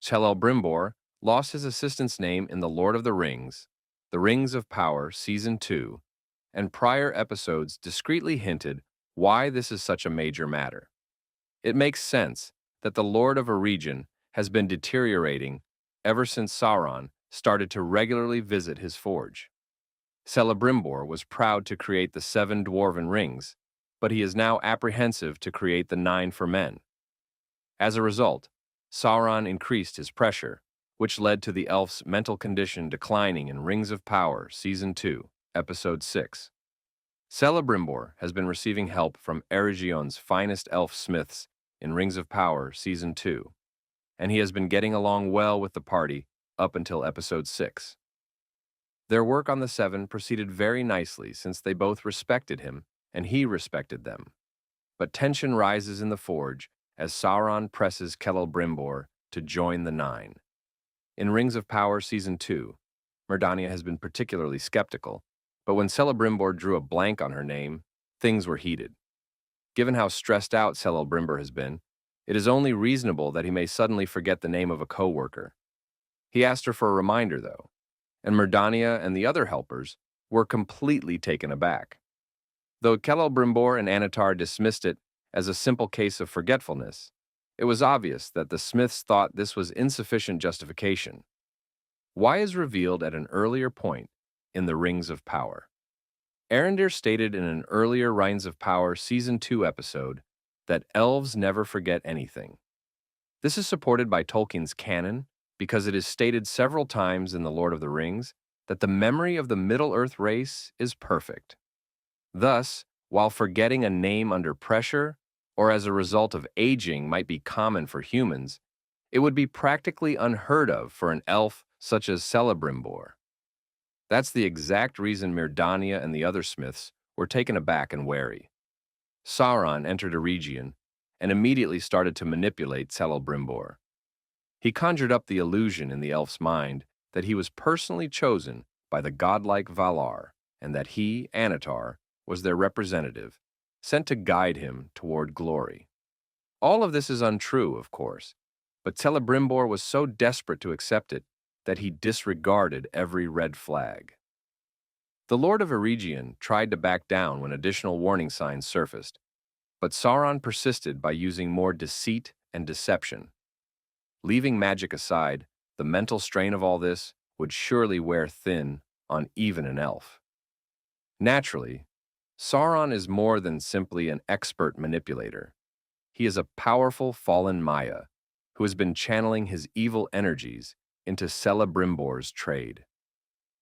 Celelbrimbor lost his assistant's name in The Lord of the Rings, The Rings of Power Season 2, and prior episodes discreetly hinted why this is such a major matter. It makes sense that the Lord of a region has been deteriorating ever since Sauron started to regularly visit his forge. Celebrimbor was proud to create the 7 dwarven rings, but he is now apprehensive to create the 9 for men. As a result, Sauron increased his pressure, which led to the elf's mental condition declining in Rings of Power Season 2, Episode 6. Celebrimbor has been receiving help from Erigion's finest elf smiths in Rings of Power Season 2, and he has been getting along well with the party up until Episode 6. Their work on the 7 proceeded very nicely since they both respected him and he respected them. But tension rises in the forge as Sauron presses Celelbrimbor to join the 9. In Rings of Power Season 2, Mirdania has been particularly skeptical, but when Celebrimbor drew a blank on her name, things were heated. Given how stressed out Celelbrimbor has been, it is only reasonable that he may suddenly forget the name of a co-worker. He asked her for a reminder, though, and Mirdania and the other helpers were completely taken aback. Though Celelbrimbor and Annatar dismissed it as a simple case of forgetfulness, it was obvious that the Smiths thought this was insufficient justification. Why is revealed at an earlier point in the Rings of Power. Arondir stated in an earlier Rigns of Power Season 2 episode that elves never forget anything. This is supported by Tolkien's canon because it is stated several times in The Lord of the Rings that the memory of the Middle-earth race is perfect. Thus, while forgetting a name under pressure or as a result of aging might be common for humans, it would be practically unheard of for an elf such as Celebrimbor. That's the exact reason Mirdania and the other Smiths were taken aback and wary. Sauron entered Eregion and immediately started to manipulate Celebrimbor. He conjured up the illusion in the elf's mind that he was personally chosen by the godlike Valar and that he, Annatar, was their representative, sent to guide him toward glory. All of this is untrue, of course, but Celebrimbor was so desperate to accept it that he disregarded every red flag. The Lord of Eregion tried to back down when additional warning signs surfaced, but Sauron persisted by using more deceit and deception. Leaving magic aside, the mental strain of all this would surely wear thin on even an elf. Naturally, Sauron is more than simply an expert manipulator. He is a powerful fallen Maya who has been channeling his evil energies into Celebrimbor's trade.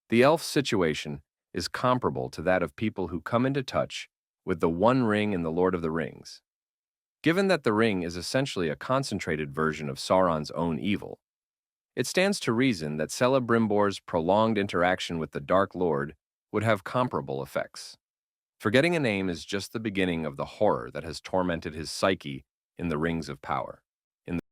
The elf's situation is comparable to that of people who come into touch with the One Ring in The Lord of the Rings. Given that the ring is essentially a concentrated version of Sauron's own evil, it stands to reason that Celebrimbor's prolonged interaction with the Dark Lord would have comparable effects. Forgetting a name is just the beginning of the horror that has tormented his psyche in the Rings of Power.